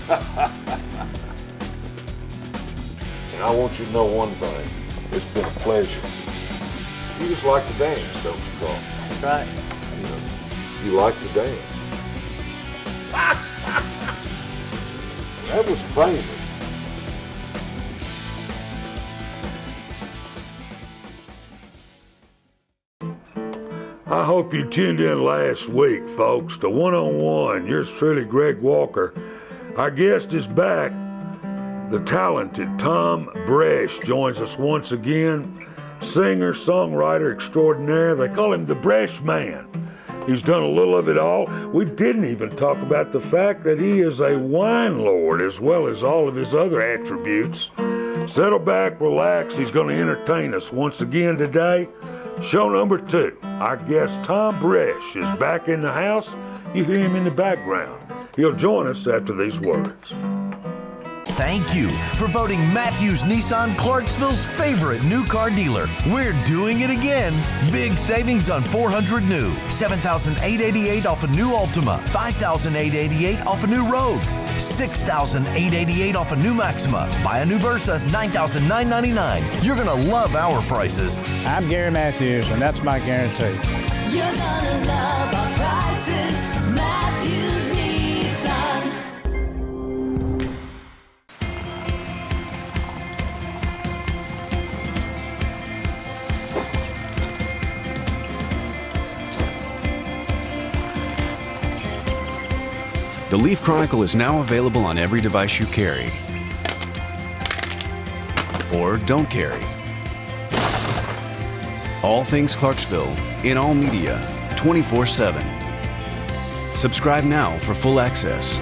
And I want you to know one thing. It's been a pleasure. You just like to dance, don't you, Carl? That's right. You like to dance. That was famous. I hope you tuned in last week, folks, to One-on-One. Yours truly, Greg Walker. Our guest is back. The talented Thom Bresh joins us once again. Singer, songwriter extraordinaire. They call him the Bresh Man. He's done a little of it all. We didn't even talk about the fact that he is a wine lord as well as all of his other attributes. Settle back, relax. He's going to entertain us once again today. Show number 2. Our guest Thom Bresh is back in the house. You hear him in the background. He'll join us after these words. Thank you for voting Matthews Nissan Clarksville's favorite new car dealer. We're doing it again. Big savings on 400 new, $7,888 off a new Altima, $5,888 off a new Rogue, $6,888 off a new Maxima. Buy a new Versa, $9,999. You're gonna love our prices. I'm Gary Matthews, and that's my guarantee. You're gonna love our prices, Matthews Nissan. The Leaf Chronicle is now available on every device you carry or don't carry. All things Clarksville in all media 24/7. Subscribe now for full access.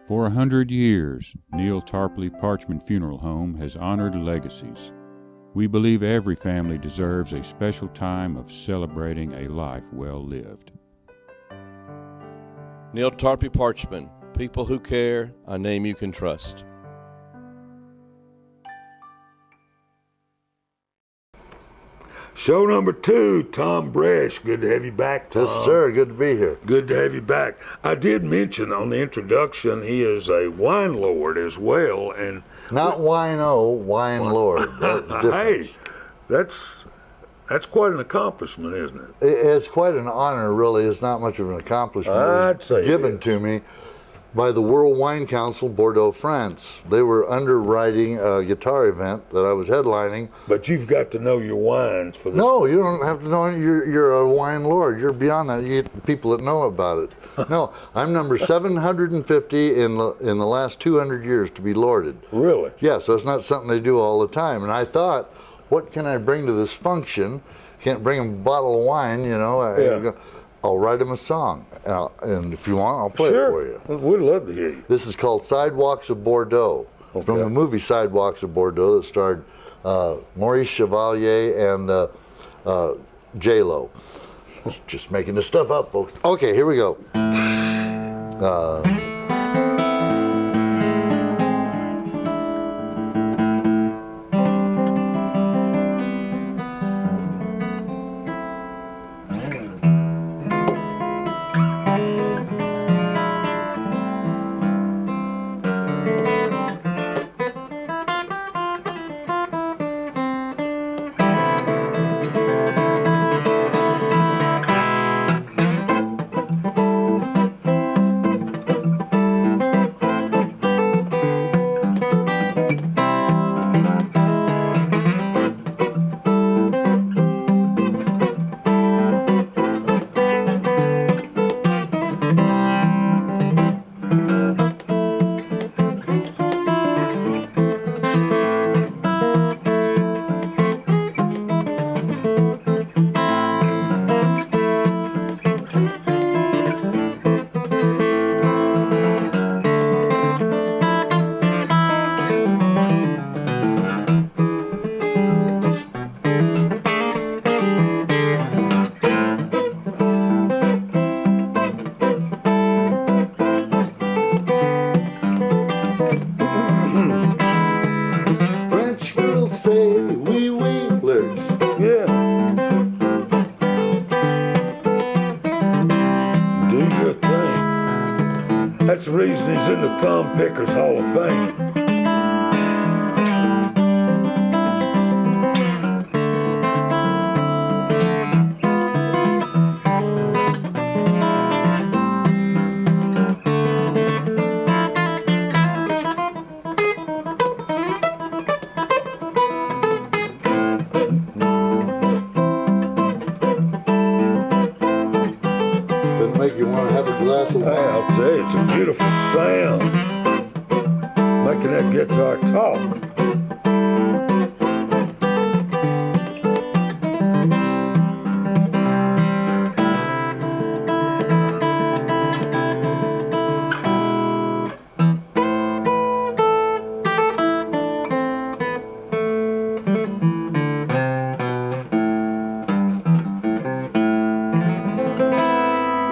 For 100 years, Neil Tarpley Parchment Funeral Home has honored legacies. We believe every family deserves a special time of celebrating a life well lived. Neil Tarpley Parchment, people who care, a name you can trust. Show number 2, Thom Bresh. Good to have you back, Tom. Yes, sir. Good to be here. Good to have you back. I did mention on the introduction he is a wine lord as well, and Not wino, wine lord. That's different. hey, that's quite an accomplishment, isn't it? It's quite an honor, really. It's not much of an accomplishment. I'd say it given is. to me by the World Wine Council, Bordeaux, France. They were underwriting a guitar event that I was headlining. But you've got to know your wines for this. No, you don't have to know. You're a wine lord. You're beyond that. You get people that know about it. No, I'm number 750 in the last 200 years to be lorded. Really? Yeah, so it's not something they do all the time. And I thought, what can I bring to this function? Can't bring them a bottle of wine, you know. Yeah. I'll write them a song. And if you want, I'll play it for you. We'd love to hear you. This is called Sidewalks of Bordeaux, from the movie Sidewalks of Bordeaux that starred Maurice Chevalier and J-Lo. Just making this stuff up, folks. Okay, here we go. That's the reason he's in the Thumb Pickers Hall of Fame. Doesn't make you want to have a glass of Hey, wine. I'll tell you, it's a beautiful sound. Making that guitar talk.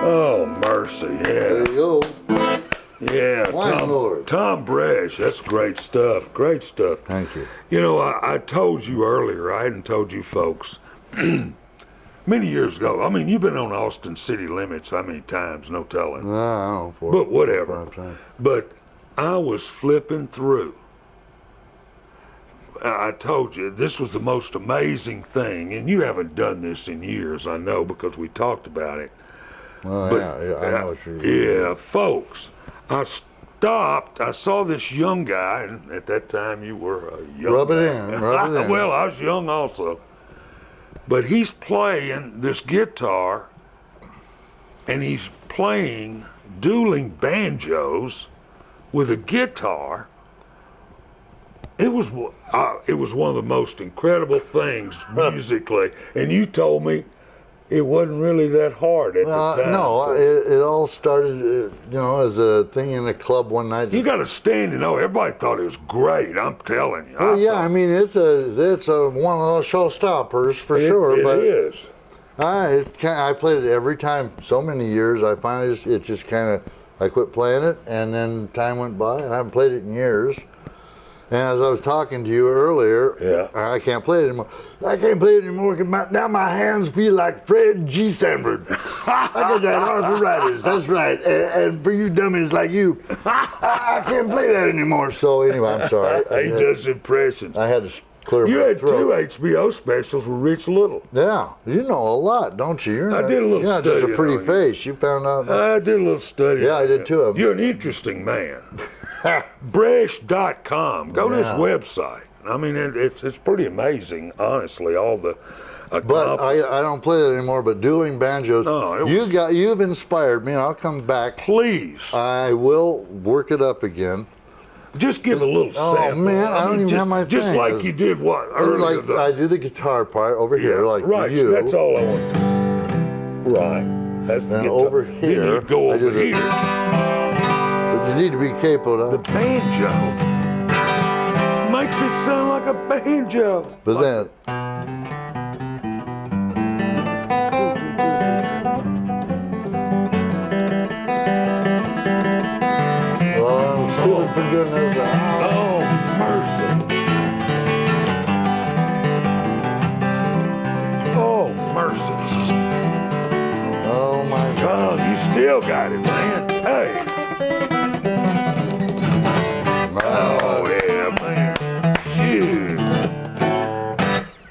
Oh, mercy, yeah. There you go. Yeah, Wine Lord. Thom Bresh, that's great stuff, great stuff. Thank you. You know, I told you earlier, I hadn't told you folks, many years ago, I mean, you've been on Austin City Limits how many times, no telling. No, I don't know. But whatever. 4 or 5 times. But I was flipping through. I told you, this was the most amazing thing, and you haven't done this in years, I know, because we talked about it. Well, But, yeah, I know what you're yeah, folks, I stopped. I saw this young guy, and at that time you were a young Rub it guy. in, rub it in. Well, I was young also. But he's playing this guitar, and he's playing dueling banjos with a guitar. It was one of the most incredible things musically, and you told me it wasn't really that hard at the time. No, it all started, as a thing in a club one night. You got to stand and know. Everybody thought it was great. I'm telling you. Well, yeah, I mean, it's a one of those showstoppers for sure. It but is. I played it every time. So many years, I finally I quit playing it, and then time went by, and I haven't played it in years. And as I was talking to you earlier, Yeah. I can't play it anymore. I can't play it anymore because now my hands feel like Fred G. Sanford. I got that arthritis, that's right. And for you dummies like you, I can't play that anymore. So anyway, I'm sorry. He does impressions. I had to clear You my had throat. 2 HBO specials with Rich Little. Yeah, you know a lot, don't you? I did a little You're not just studying a pretty on you. face. You found out. I did a little study. Yeah, on I did you. too of them. You're an interesting man. Bresh.com. Go to his Yeah. website. I mean, it's pretty amazing, honestly, all the But I don't play that anymore. But dueling banjos, No, you've inspired me. And I'll come back. Please, I will work it up again. just give a little Oh, sample. man, I don't even just, have my Just thing. like you did what earlier. Like I do the guitar part over here, like right. you. That's all I want. Right. That's the Now guitar. over Then here, you go I over do the- here. But you need to be capable The of. banjo makes it sound like a banjo. But then, well, I'm stupid for doing this. Oh, mercy. Oh, mercy. Oh my God! Oh, you still got it, man. Hey. Oh, yeah, man. Shoot.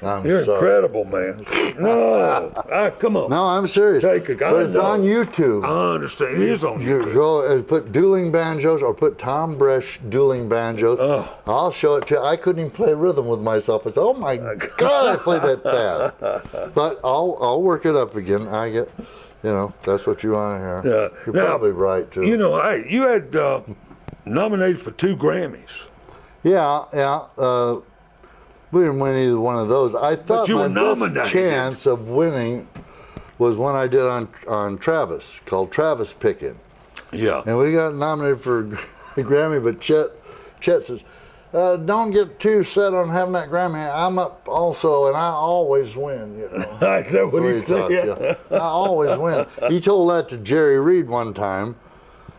I'm You're sorry. incredible, man. No. Come on. No, I'm serious. Take a- I but it's know. on YouTube. I understand. It is on You YouTube. go and put dueling banjos or put Thom Bresh dueling banjos. Oh. I'll show it to you. I couldn't even play rhythm with myself. I said, oh my God, I played that fast. But I'll work it up again. I get, that's what you want to hear. Yeah. You're Now, probably right too. Hey, you had nominated for 2 Grammys. Yeah. We didn't win either one of those. I thought you my were nominated. best chance of winning was one I did on Travis, called Travis Pickin'. Yeah. And we got nominated for a Grammy, but Chet says, don't get too set on having that Grammy. I'm up also, and I always win. Is that what he said? Yeah. I always win. He told that to Jerry Reed one time,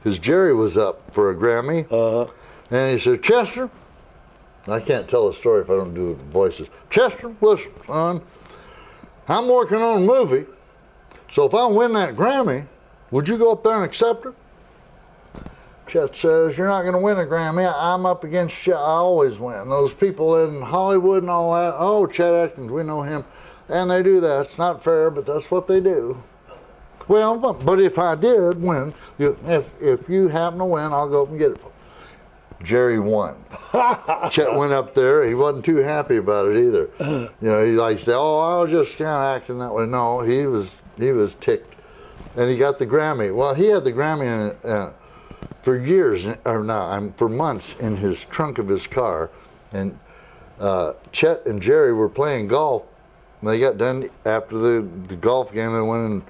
because Jerry was up for a Grammy. And he said, Chester, I can't tell a story if I don't do voices. Chester, listen, son, I'm working on a movie, so if I win that Grammy, would you go up there and accept it? Chet says, "You're not going to win a Grammy. I'm up against Chet. I always win. Those people in Hollywood and all that. Oh, Chet Atkins, we know him. And they do that. It's not fair, but that's what they do." Well, but if I did win, if you happen to win, I'll go up and get it. Jerry won. Chet went up there. He wasn't too happy about it either. You know, he like said, "Oh, I was just kind of acting that way." No, he was ticked, and he got the Grammy. Well, he had the Grammy for years, for months in his trunk of his car, and Chet and Jerry were playing golf. And they got done after the golf game. They went and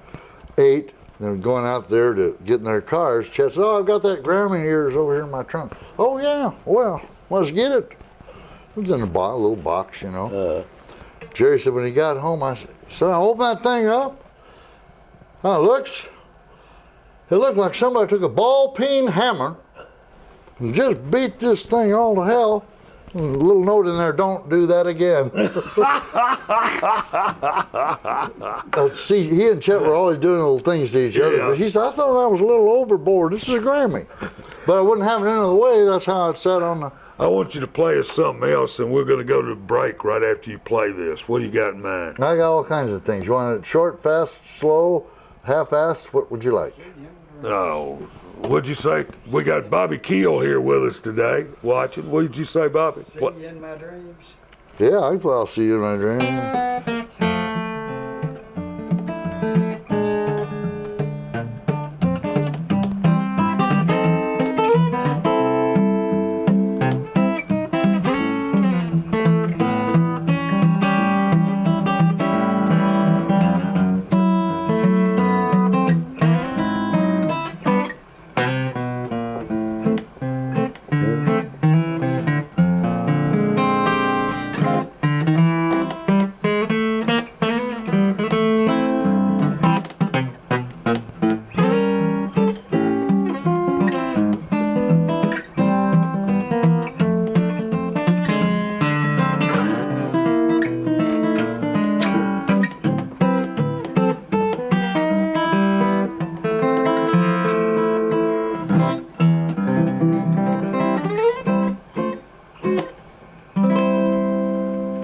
ate. They were going out there to get in their cars. Chet said, "Oh, I've got that Grammy of yours over here in my trunk." "Oh, yeah, well, let's get it." It was in a little box, you know. Jerry said when he got home, I said, "So I opened that thing up. Oh, it looked like somebody took a ball-peen hammer and just beat this thing all to hell. And a little note in there, don't do that again." See, he and Chet were always doing little things to each other. But he said, "I thought I was a little overboard. This is a Grammy." But I wouldn't have it any other way. That's how it sat on the... I want you to play us something else, and we're going to go to the break right after you play this. What do you got in mind? I got all kinds of things. You want it short, fast, slow, half-assed? What would you like? Oh, what'd you say? We got Bobby Keel here with us today, watching. What did you say, Bobby? See you in my dreams. Yeah, I can play I'll See You in My Dreams.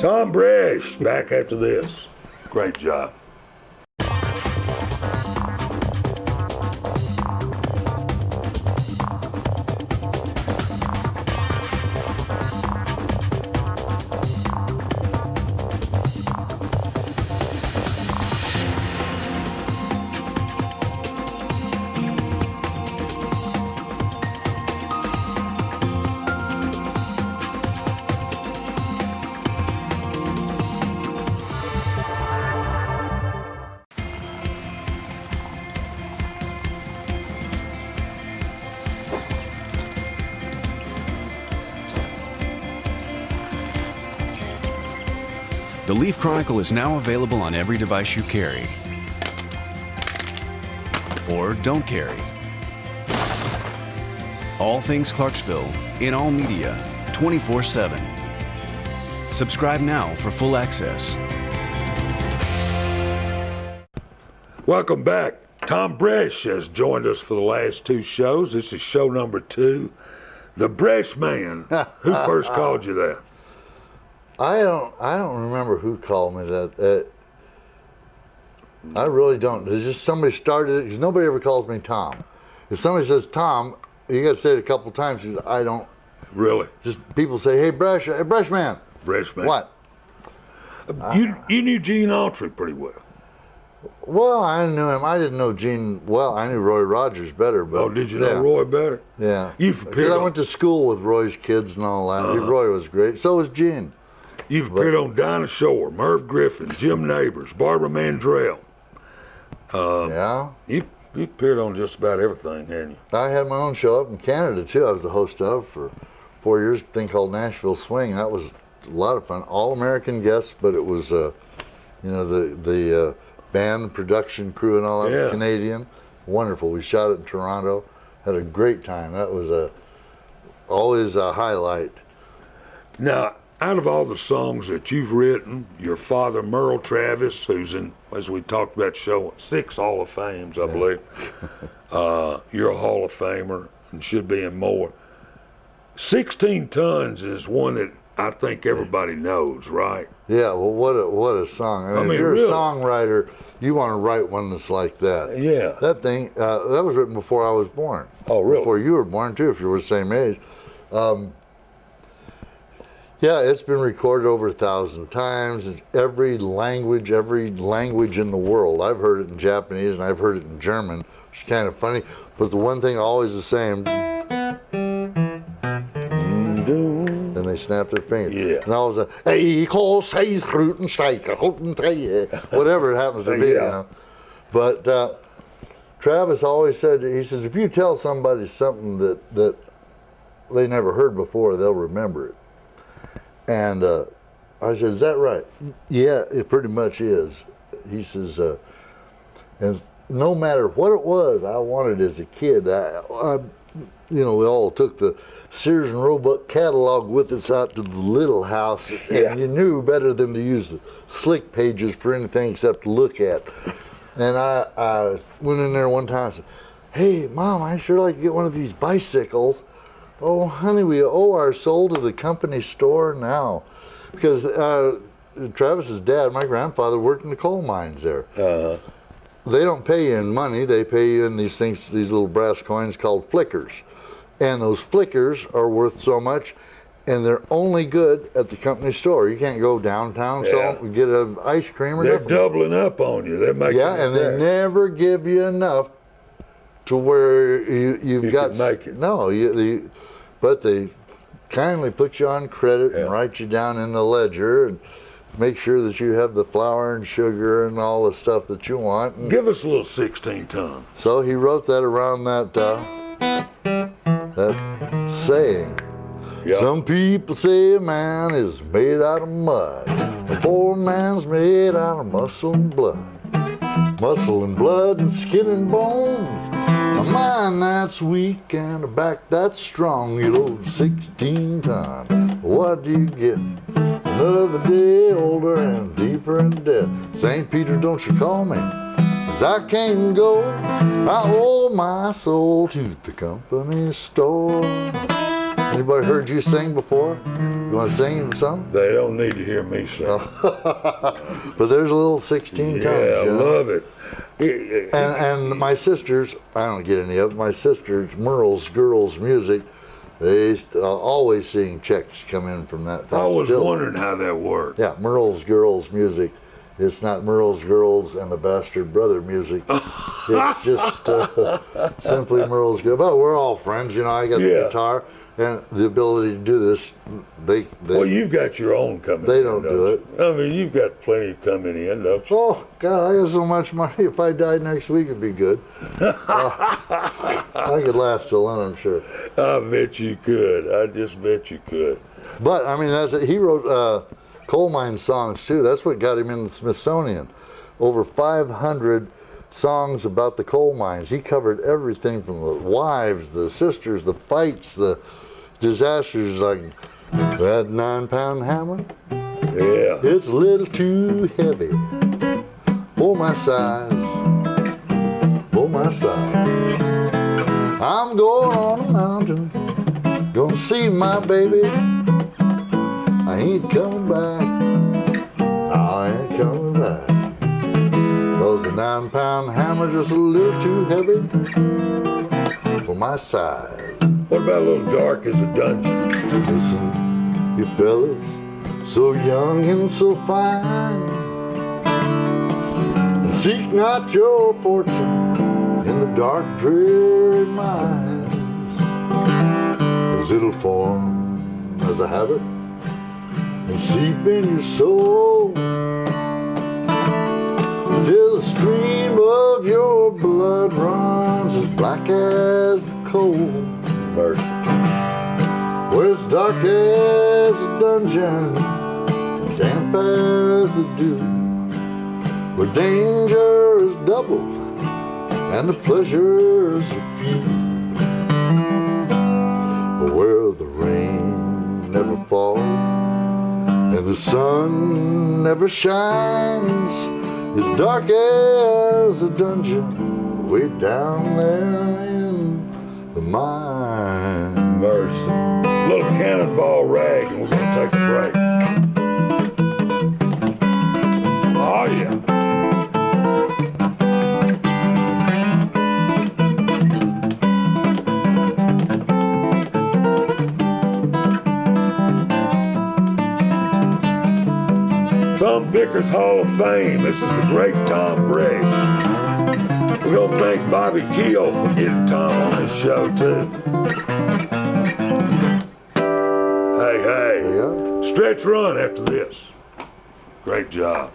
Thom Bresh, back after this. Great job. The Leaf Chronicle is now available on every device you carry or don't carry. All things Clarksville in all media 24/7. Subscribe now for full access. Welcome back. Thom Bresh has joined us for the last two shows. This is show number 2. The Bresh Man. Who first called you that? I don't remember who called me that. I really don't. It's just somebody started it, because nobody ever calls me Tom. If somebody says Tom, you got to say it a couple times, because I don't. Really? Just people say, "Hey, Bresh Man." Bresh Man. What? You knew Gene Autry pretty well. Well, I knew him. I didn't know Gene well. I knew Roy Rogers better. But, Oh, did you know Roy better? Yeah. You've Because appeared I went to school with Roy's kids and all that. Roy was great. So was Gene. You've appeared on Dinah Shore, Merv Griffin, Jim Neighbors, Barbara Mandrell. Yeah. You appeared on just about everything, haven't you? I had my own show up in Canada, too. I was the host of for 4 years, a thing called Nashville Swing. That was a lot of fun. All American guests, but it was, the band, production crew and all that, Yeah. Canadian. Wonderful. We shot it in Toronto. Had a great time. That was always a highlight. Now, out of all the songs that you've written, your father, Merle Travis, who's in, as we talked about, show 6 Hall of Fames, I believe. You're a Hall of Famer. and should be in more. 16 Tons is one that I think everybody knows, right? Yeah, well, what a song. I mean, if you're really, a songwriter, you want to write one that's like that. Yeah. That thing, that was written before I was born. Oh, really? Before you were born, too, if you were the same age. Yeah, it's been recorded over 1,000 times. In every language in the world. I've heard it in Japanese and I've heard it in German, which is kind of funny. But the one thing always the same. And they snap their fingers. Yeah. And all of a sudden, hey, call says whatever it happens to be, you know. But Travis always said, he says, if you tell somebody something that they never heard before, they'll remember it. And I said, is that right? Yeah, it pretty much is. He says, and no matter what it was I wanted as a kid, we all took the Sears and Roebuck catalog with us out to the little house, and you knew better than to use the slick pages for anything except to look at. And I went in there one time and said, hey, Mom, I sure like to get one of these bicycles. Oh, honey, we owe our soul to the company store now. Because Travis's dad, my grandfather, worked in the coal mines there. Uh-huh. They don't pay you in money. They pay you in these things, these little brass coins called flickers. And those flickers are worth so much, and they're only good at the company store. You can't go downtown and get an ice cream or They're nothing. doubling up on you. They're making and they never give you enough to where you've got. Can make it. No, but they kindly put you on credit and write you down in the ledger and make sure that you have the flour and sugar and all the stuff that you want. And give us a little 16 Ton. so he wrote that around that saying. Yeah. Some people say a man is made out of mud. A poor man's made out of muscle and blood. Muscle and blood and skin and bones. A mind that's weak and a back that's strong. You load 16 tons. What do you get? Another day older and deeper in debt. St. Peter, don't you call me, 'cause I can't go. I owe my soul to the company store. Anybody heard you sing before? You want to sing some? They don't need to hear me sing. But there's a little 16 tons. Yeah, I love it. And my sisters, I don't get any of it, my sisters, Merle's Girls Music, they always seeing checks come in from that. I was wondering how that worked. Yeah, Merle's Girls Music. It's not Merle's Girls and the Bastard Brother Music. It's just simply Merle's Girls. But we're all friends, you know. I got the guitar and the ability to do this. Well, you've got your own coming in. They don't do it. I mean, you've got plenty coming in, don't you? Oh, God, I got so much money. If I died next week, it'd be good. I could last till then, I'm sure. I bet you could. I just bet you could. But, I mean, he wrote coal mine songs, too. That's what got him in the Smithsonian. Over 500 songs about the coal mines. He covered everything from the wives, the sisters, the fights, the disasters, like that 9-pound hammer. Yeah. It's a little too heavy for my size, for my size. I'm going on a mountain, gonna see my baby. I ain't coming back, I ain't coming back. 'Cause the 9-pound hammer just a little too heavy for my size. What about a little dark as a dungeon? Listen, you fellas, so young and so fine, and seek not your fortune in the dark, dreary mines, 'cause it'll form as a habit and seep in your soul till the stream of your blood runs as black as the coal. Mercy. Where it's dark as a dungeon, damp as the dew, where danger is doubled and the pleasures are few, but where the rain never falls and the sun never shines, it's dark as a dungeon way down there in the mine. cannonball rag, and we're going to take a break. Oh, yeah. Thom Bickers Hall of Fame. This is the great Thom Bresh. We're going to thank Bobby Keel for getting Tom on this show, too. Hey. Stretch run after this. Great job.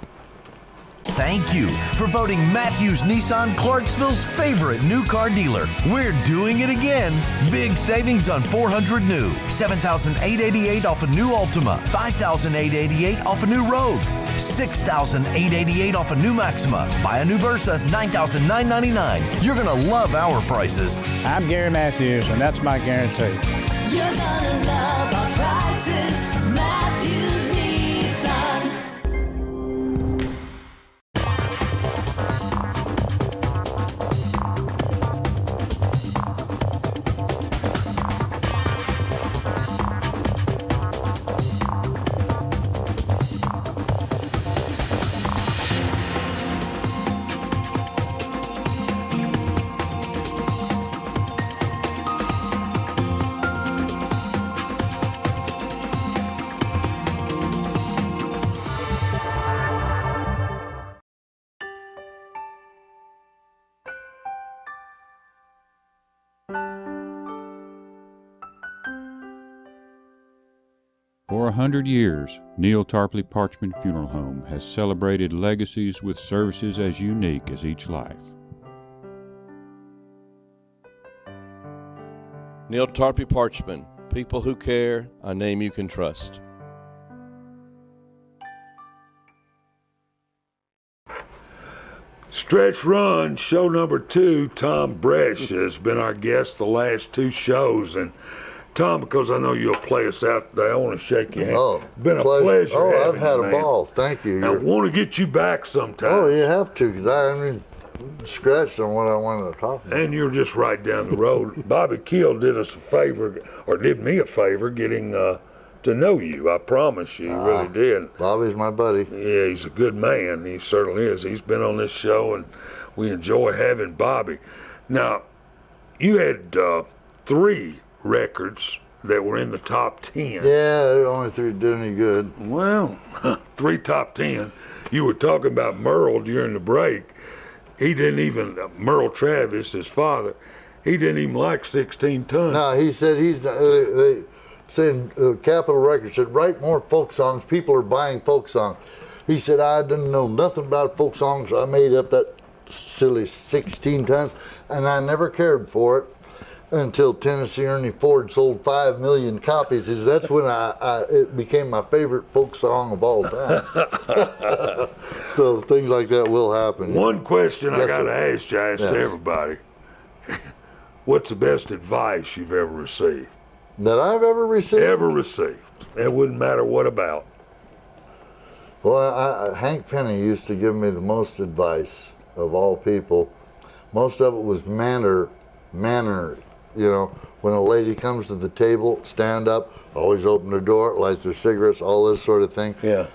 Thank you for voting Matthews Nissan Clarksville's favorite new car dealer. We're doing it again. Big savings on 400 new, $7,888 off a new Altima, $5,888 off a new Rogue, $6,888 off a new Maxima. Buy a new Versa, $9,999. You're gonna love our prices. I'm Gary Matthews, and that's my guarantee. You're gonna love our prices. Matthews Nissan. For 100 years, Neil Tarpley Parchment Funeral Home has celebrated legacies with services as unique as each life. Neil Tarpley Parchment, people who care, a name you can trust. Stretch Run, show number 2. Thom Bresh has been our guest the last 2 shows. And Tom, because I know you'll play us out today, I want to shake your hand. Oh, been a pleasure. Oh, I've had you, a man. ball. Thank you. I want to get you back sometime. Oh, you have to, because I haven't scratched on what I wanted to talk about. And you're just right down the road. Bobby Keel did us a favor, or did me a favor, getting to know you. I promise you, he really did. Bobby's my buddy. Yeah, he's a good man. He certainly is. He's been on this show, and we enjoy having Bobby. Now, you had 3 records that were in the top 10. Yeah, the only 3 did any good. Well, 3 top 10. You were talking about Merle during the break. He didn't even, Merle Travis, his father, he didn't even like 16 Tons. No, he said they said Capitol Records said, write more folk songs. People are buying folk songs. He said, I didn't know nothing about folk songs. I made up that silly 16 Tons, and I never cared for it until Tennessee Ernie Ford sold 5 million copies. That's when it became my favorite folk song of all time. So things like that will happen. One question I Yes, got to sir. ask you, I asked everybody. What's the best advice you've ever received? That I've ever received? Ever received. It wouldn't matter what about. Well, Hank Penny used to give me the most advice of all people. Most of it was manner. You know, when a lady comes to the table, stand up, always open the door, light their cigarettes, all this sort of thing. Yeah.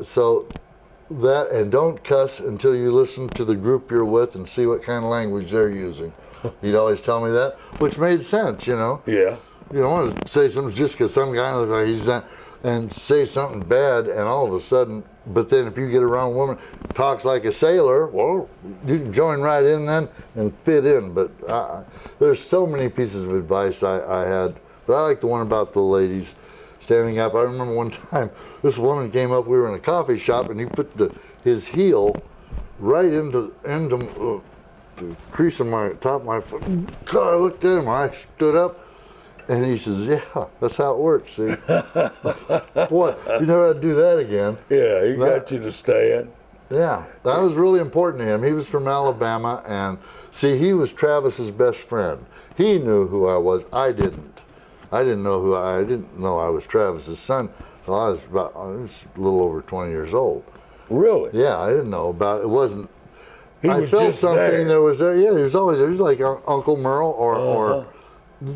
So that, and don't cuss until you listen to the group you're with and see what kind of language they're using. He'd always tell me that, which made sense, you know. Yeah. You don't want to say something just because some guy looks like he's not, and say something bad, and all of a sudden, but then if you get around a woman talks like a sailor, well, you can join right in then and fit in. But there's so many pieces of advice I had, but I like the one about the ladies standing up. I remember one time this woman came up, we were in a coffee shop, and he put his heel right into the crease of my top of my foot. God, I looked at him, I stood up. And he says, yeah, that's how it works, see? Boy, you never had to do that again. Yeah, he got you to stand. Yeah, that was really important to him. He was from Alabama, and see, he was Travis's best friend. He knew who I was. I didn't. I didn't know I was Travis's son until I was a little over 20 years old. Really? Yeah, I didn't know about it. It wasn't. He I was felt just something there. there was there. Yeah, he was always there. He was like Uncle Merle or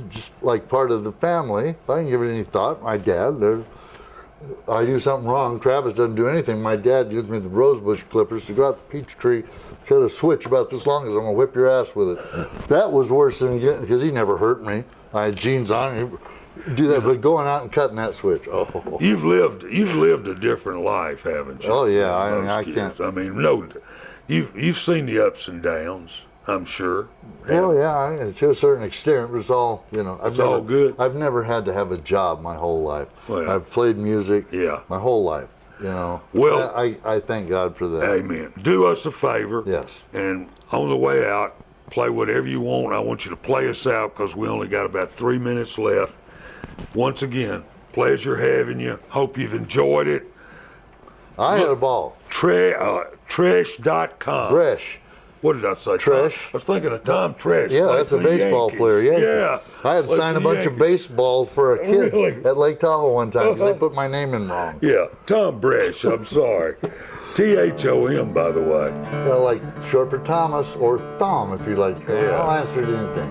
just like part of the family. If I can give it any thought, my dad, I do something wrong, Travis doesn't do anything. My dad gives me the rosebush clippers to go out the peach tree, cut a switch about this long as I'm gonna whip your ass with it. That was worse than getting, because he never hurt me. I had jeans on, do that, but going out and cutting that switch. Oh, You've lived a different life, haven't you? Oh yeah, I Kids. can't. I mean, no, you've seen the ups and downs, I'm sure. Hell yeah, to a certain extent, it was all, All good. I've never had to have a job my whole life. Well, I've played music yeah. my whole life, Well, I thank God for that. Amen. Do us a favor. Yes. And on the way out, play whatever you want. I want you to play us out because we only got about 3 minutes left. Once again, pleasure having you. Hope you've enjoyed it. I had a ball. Tresh.com. Bresh. What did I say? Tresh. I was thinking of Thom Bresh. Yeah, that's a baseball player. Yeah. I had to sign a bunch of baseballs for a kid Really? at Lake Tahoe one time because they put my name in wrong. Yeah, Thom Bresh. I'm sorry. Thom, by the way. Like short for Thomas or Thom if you like. Yeah. I'll answer to anything.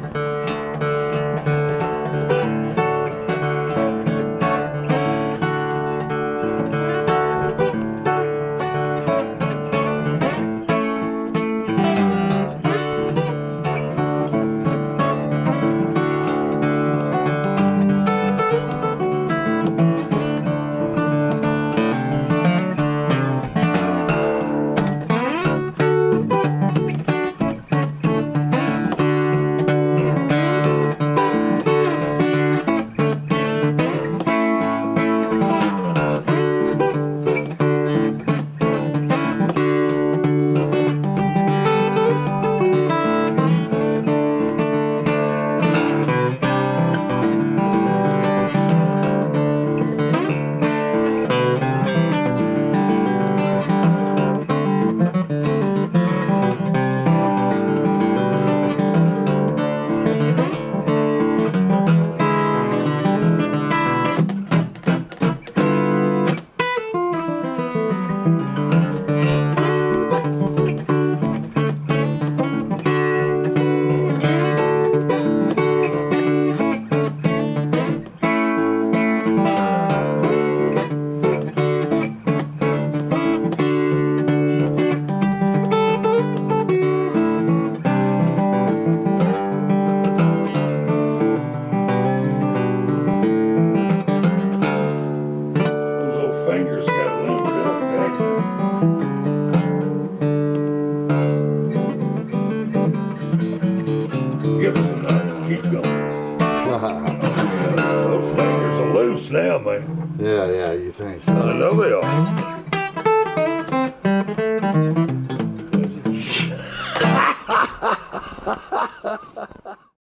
Those fingers are loose now, man. Yeah, you think so. I know they are.